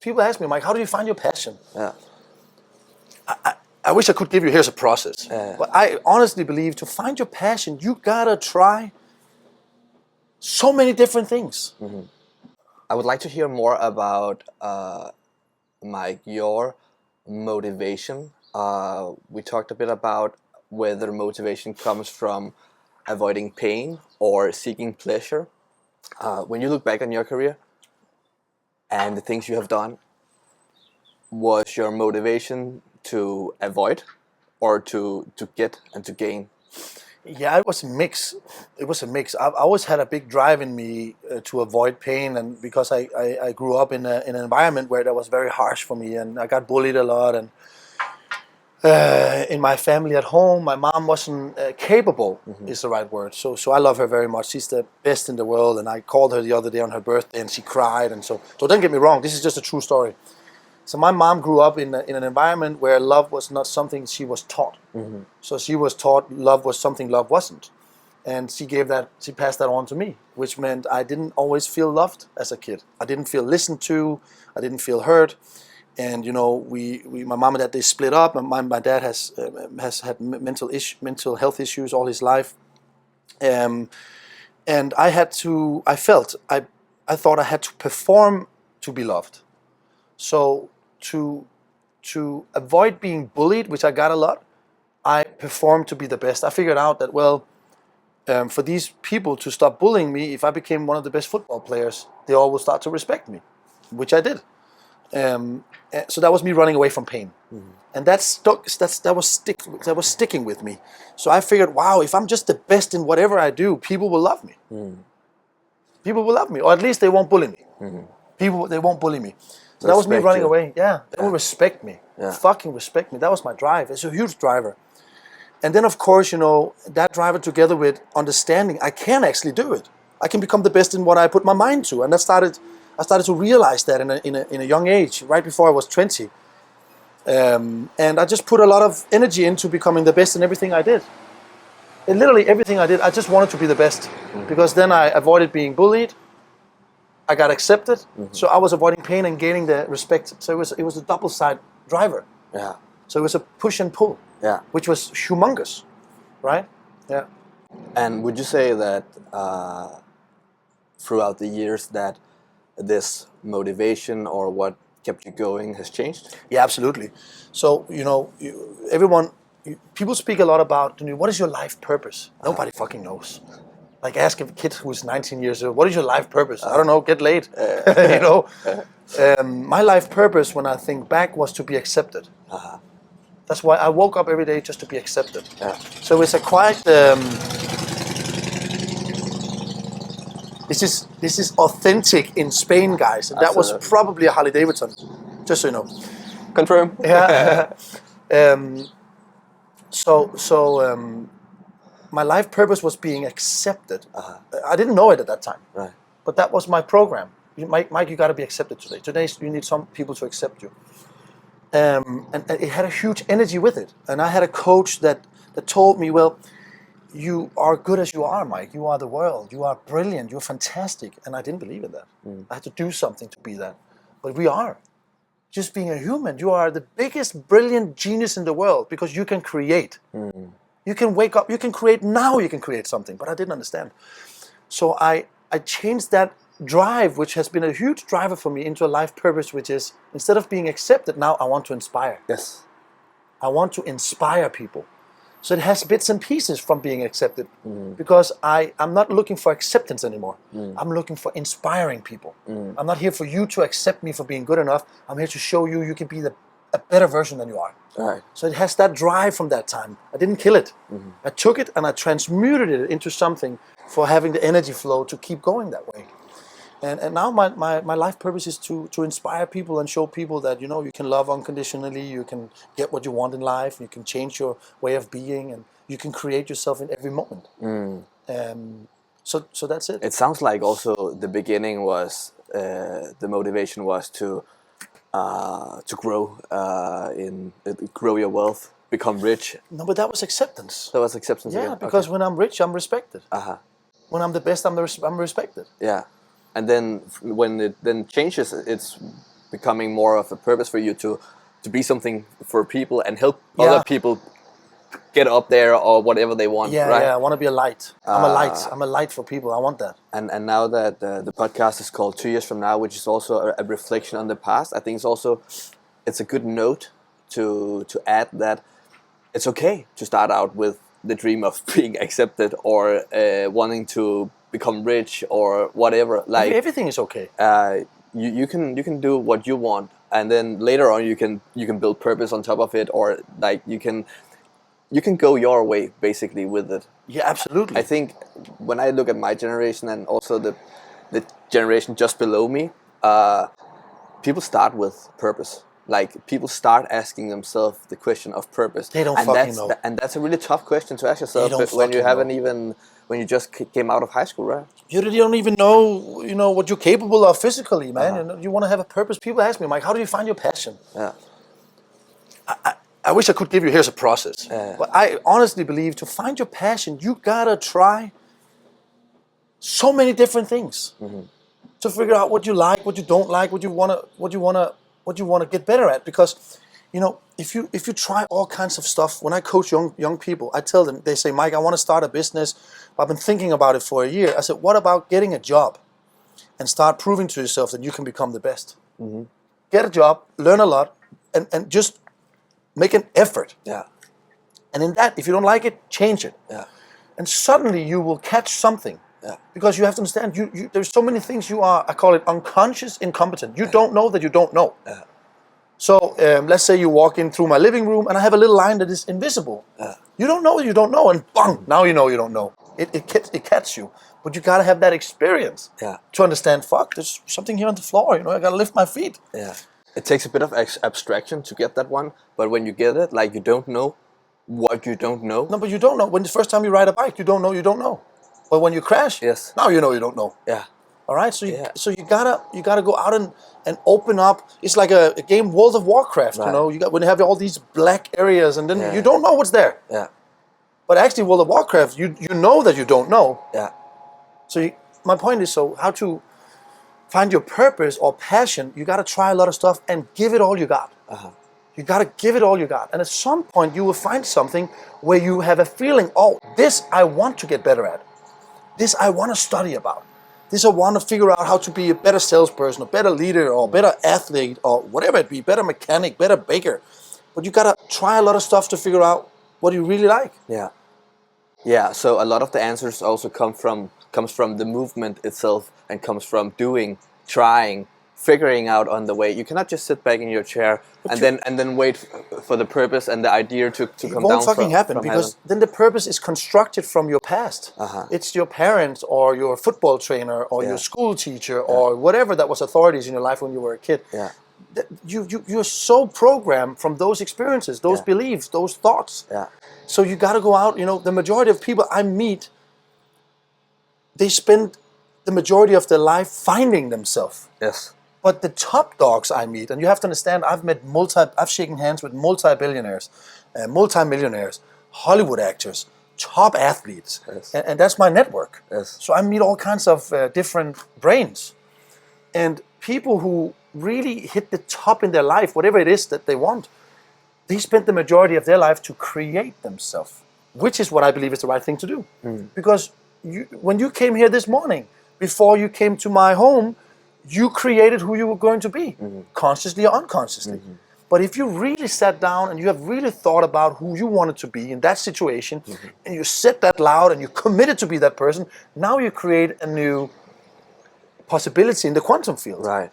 People ask me, Mike, how do you find your passion? Yeah. I wish I could give you, here's a process. But I honestly believe to find your passion, you gotta try so many different things. I would like to hear more about, Mike, your motivation. We talked a bit about whether motivation comes from avoiding pain or seeking pleasure. When you look back on your career and the things you have done, was your motivation to avoid or to get and to gain? Yeah, it was a mix. It was a mix. I always had a big drive in me to avoid pain, and because I grew up in an environment where that was very harsh for me, and I got bullied a lot. And in my family at home, my mom wasn't capable, is the right word. So I love her very much. She's the best in the world, and I called her the other day on her birthday, and she cried. And so don't get me wrong. This is just a true story. So my mom grew up in an environment where love was not something she was taught. So she was taught love was something love wasn't. And she passed that on to me, which meant I didn't always feel loved as a kid. I didn't feel listened to. I didn't feel heard. And you know, my mom and dad, they split up. My dad has had mental health issues all his life. And I thought I had to perform to be loved. So to avoid being bullied, which I got a lot, I performed to be the best. I figured out that, well, for these people to stop bullying me, if I became one of the best football players, they all will start to respect me, which I did. So that was me running away from pain, and that was sticking with me. So I figured, wow, if I'm just the best in whatever I do, people will love me. People will love me, or at least they won't bully me. They won't bully me. So that was me running away. Yeah, they will respect me. Fucking respect me. That was my drive. It's a huge driver. And then, of course, you know, that driver together with understanding, I can actually do it. I can become the best in what I put my mind to. And I started to realize that in a young age, right before I was 20. And I just put a lot of energy into becoming the best in everything I did. And literally everything I did, I just wanted to be the best. Because then I avoided being bullied. I got accepted, so I was avoiding pain and gaining the respect. So it was a double side driver. Yeah. So it was a push and pull. Yeah. Which was humongous, right? Yeah. And would you say that throughout the years that this motivation or what kept you going has changed? Yeah, absolutely. So you know, people speak a lot about, what is your life purpose? Nobody fucking knows. Like, ask a kid who's 19 years old, what is your life purpose? I don't know, get laid. You know? My life purpose, when I think back, was to be accepted. That's why I woke up every day, just to be accepted. So it's a quite... This is authentic in Spain, guys. And that was probably a Harley Davidson, just so you know. Confirm. Yeah. My life purpose was being accepted. I didn't know it at that time. Right. But that was my program. Mike, you got to be accepted today. Today, you need some people to accept you. And it had a huge energy with it. And I had a coach that told me, well, you are good as you are, Mike. You are the world. You are brilliant. You're fantastic. And I didn't believe in that. I had to do something to be that. But we are. Just being a human, you are the biggest, brilliant genius in the world because you can create. You can wake up, you can create now, you can create something. But I didn't understand. So I changed that drive, which has been a huge driver for me, into a life purpose, which is, instead of being accepted, now I want to inspire. Yes. I want to inspire people. So it has bits and pieces from being accepted, because I'm not looking for acceptance anymore. I'm looking for inspiring people. I'm not here for you to accept me for being good enough. I'm here to show you can be a better version than you are. Right. So it has that drive from that time. I didn't kill it. I took it and I transmuted it into something for having the energy flow to keep going that way. And now my life purpose is to inspire people and show people that, you can love unconditionally, you can get what you want in life, you can change your way of being, and you can create yourself in every moment. So that's it. It sounds like also the beginning was, the motivation was to grow, grow your wealth, become rich. No, but that was acceptance. That was acceptance. Yeah, again. because when I'm rich, I'm respected. When I'm the best, I'm respected. Yeah. And then when it then changes, it's becoming more of a purpose for you to be something for people and help Yeah. other people get up there or whatever they want, Yeah, right? yeah. I want to be a light. I'm a light. I'm a light for people. I want that. And now that the podcast is called 2 Years From Now, which is also a reflection on the past, I think it's a good note to add that it's okay to start out with the dream of being accepted or wanting to become rich or whatever. Like Everything is okay. you can do what you want, and then later on you can build purpose on top of it, or like you can go your way basically with it. Yeah, absolutely. I think when I look at my generation and also the generation just below me, people start with purpose. Like people start asking themselves the question of purpose. They don't and fucking know. And that's a really tough question to ask yourself don't when you fucking haven't know. even when you just came out of high school, right? You don't even know, what you're capable of physically, man. You want to have a purpose. People ask me, Mike, how do you find your passion? Yeah. I wish I could give you, here's a process. But I honestly believe to find your passion, you gotta try so many different things to figure out what you like, what you don't like, what you wanna get better at. Because, if you try all kinds of stuff, when I coach young people, I tell them, they say, Mike, I want to start a business. I've been thinking about it for a year. I said, what about getting a job and start proving to yourself that you can become the best? Get a job, learn a lot, and just make an effort. Yeah. And in that, if you don't like it, change it. Yeah. And suddenly you will catch something. Yeah. Because you have to understand, there's so many things you are, I call it unconscious incompetent. You don't know that you don't know. Yeah. So let's say you walk in through my living room and I have a little line that is invisible. Yeah. You don't know you don't know, and bang, now you know you don't know. It catches you. But you gotta have that experience to understand, fuck, there's something here on the floor, I gotta lift my feet. Yeah. It takes a bit of abstraction to get that one, but when you get it, like you don't know what you don't know. No, but you don't know. When the first time you ride a bike, you don't know. But when you crash, Yes. now you know you don't know. Yeah. All right, so you gotta go out and open up. It's like a game, World of Warcraft. Right. You got when you have all these black areas, and then Yeah. you don't know what's there. Yeah. But actually, World of Warcraft, you know that you don't know. Yeah. So my point is, so how to find your purpose or passion? You gotta try a lot of stuff and give it all you got. You gotta give it all you got, and at some point you will find something where you have a feeling. Oh, this I want to get better at. This I want to study about. This I want to figure out how to be a better salesperson, a better leader, or better athlete, or whatever it be, better mechanic, better baker. But you gotta try a lot of stuff to figure out what you really like. Yeah. Yeah. So a lot of the answers also comes from the movement itself and comes from doing, trying, figuring out on the way. You cannot just sit back in your chair and then wait for the purpose and the idea to come down. It won't fucking happen from because heaven. then the purpose is constructed from your past. It's your parents or your football trainer or your school teacher or whatever that was authorities in your life when you were a kid. Yeah. You're so programmed from those experiences, those beliefs, those thoughts. Yeah. So you got to go out. The majority of people I meet, they spend the majority of their life finding themselves. Yes. But the top dogs I meet, and you have to understand, I've shaken hands with multi-billionaires, multi-millionaires, Hollywood actors, top athletes, and that's my network. Yes. So I meet all kinds of different brains, and people who really hit the top in their life, whatever it is that they want, they spend the majority of their life to create themselves, which is what I believe is the right thing to do. Because when you came here this morning, before you came to my home, you created who you were going to be, consciously or unconsciously. But if you really sat down and you have really thought about who you wanted to be in that situation, and you said that loud and you committed to be that person, now you create a new possibility in the quantum field. Right.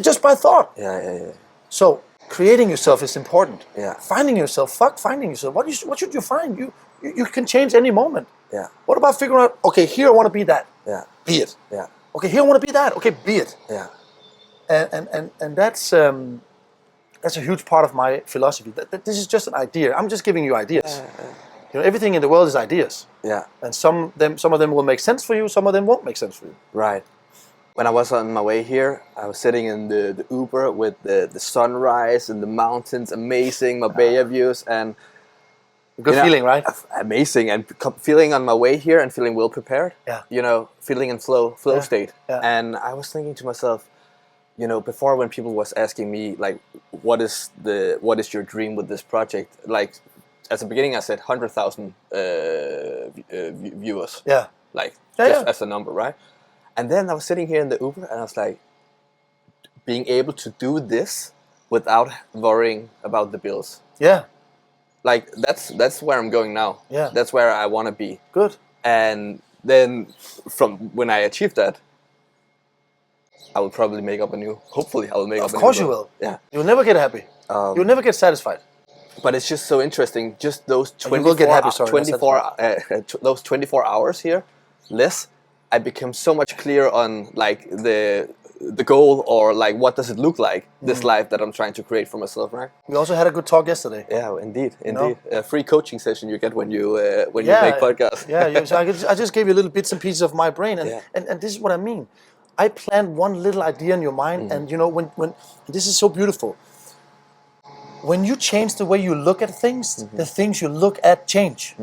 Just by thought. Yeah. So creating yourself is important. Yeah. Finding yourself, fuck finding yourself. What should you find? You can change any moment. Yeah. What about figuring out, okay, here I want to be that. Yeah. Be it. Yeah. Okay, here I want to be that. Okay, be it. Yeah. And that's a huge part of my philosophy. This is just an idea. I'm just giving you ideas. Everything in the world is ideas. Yeah. And some of them will make sense for you. Some of them won't make sense for you. Right. When I was on my way here, I was sitting in the Uber with the sunrise and the mountains, amazing, Marbella views, and Good feeling, right? Amazing, and feeling on my way here and feeling well prepared. Yeah. Feeling in flow Yeah. state. Yeah. And I was thinking to myself, before when people was asking me like, what is your dream with this project? Like, at the beginning I said 100,000 viewers. Yeah. Like Yeah, just yeah. as a number, right? And then I was sitting here in the Uber and I was like, being able to do this without worrying about the bills. Yeah. Like that's where I'm going now. Yeah. That's where I want to be. Good. And then from when I achieve that, I will probably make up a new. Hopefully, I will make up. Of a new course you goal. will. Yeah. You'll never get happy. You'll never get satisfied. But it's just so interesting. Just those You will 24, get happy, sorry, not 24 those 24 hours here, less. I became so much clear on like the goal, or like what does it look like, this life that I'm trying to create for myself, right? We also had a good talk yesterday. Yeah, indeed. know? A free coaching session you get when you Yeah, make podcasts. Yeah. So I just gave you little bits and pieces of my brain, and, Yeah. and this is what I mean. I plant one little idea in your mind, and when this is so beautiful. When you change the way you look at things, the things you look at change.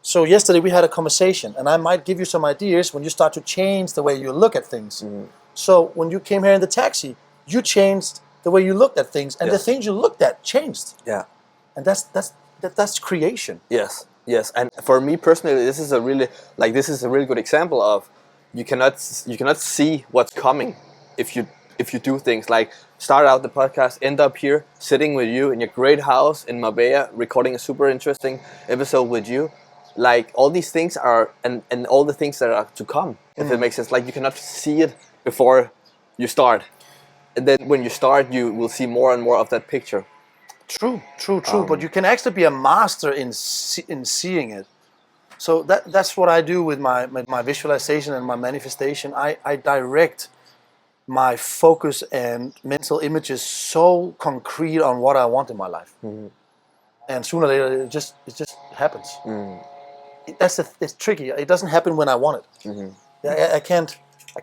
So yesterday we had a conversation, and I might give you some ideas when you start to change the way you look at things. So when you came here in the taxi, you changed the way you looked at things, and the Yes. things you looked at changed. Yeah. And that's creation. Yes, yes, and for me personally, this is a really good example of you cannot see what's coming if you do things like start out the podcast, end up here sitting with you in your great house in Marbella, recording a super interesting episode with you. Like all these things are and all the things that are to come. If it makes sense, like you cannot see it before you start, and then when you start, you will see more and more of that picture. True. But you can actually be a master in seeing it. So that's what I do with my visualization and my manifestation. I direct my focus and mental images so concrete on what I want in my life, and sooner or later it just happens. It's tricky. It doesn't happen when I want it. I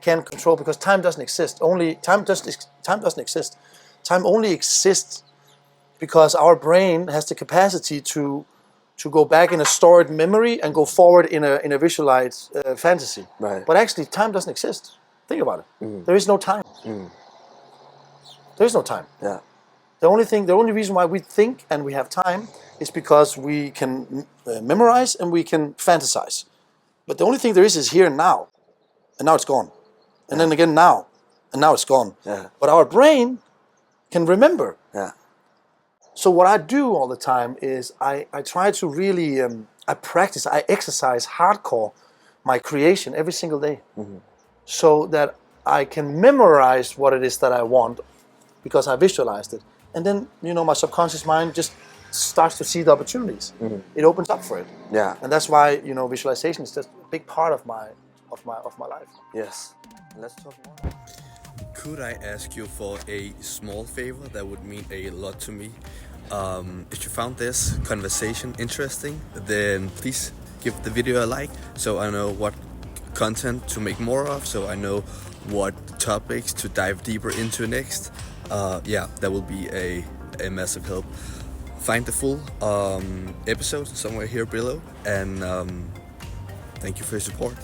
can't control, because time doesn't exist. Time doesn't exist. Time only exists because our brain has the capacity to go back in a stored memory and go forward in a visualized fantasy. Right. But actually, time doesn't exist. Think about it. There is no time. There is no time. Yeah. The only reason why we think and we have time is because we can memorize and we can fantasize. But the only thing there is here and now it's gone. And then again now, and now it's gone. Yeah. But our brain can remember. Yeah. So what I do all the time is I try to really, I exercise hardcore my creation every single day. So that I can memorize what it is that I want because I visualized it. And then, my subconscious mind just starts to see the opportunities. It opens up for it. Yeah. And that's why, visualization is just a big part of my life. Yes. Let's talk more. Could I ask you for a small favor that would mean a lot to me? If you found this conversation interesting, then please give the video a like so I know what content to make more of, so I know what topics to dive deeper into next. That will be a massive help. Find the full episode somewhere here below, and thank you for your support.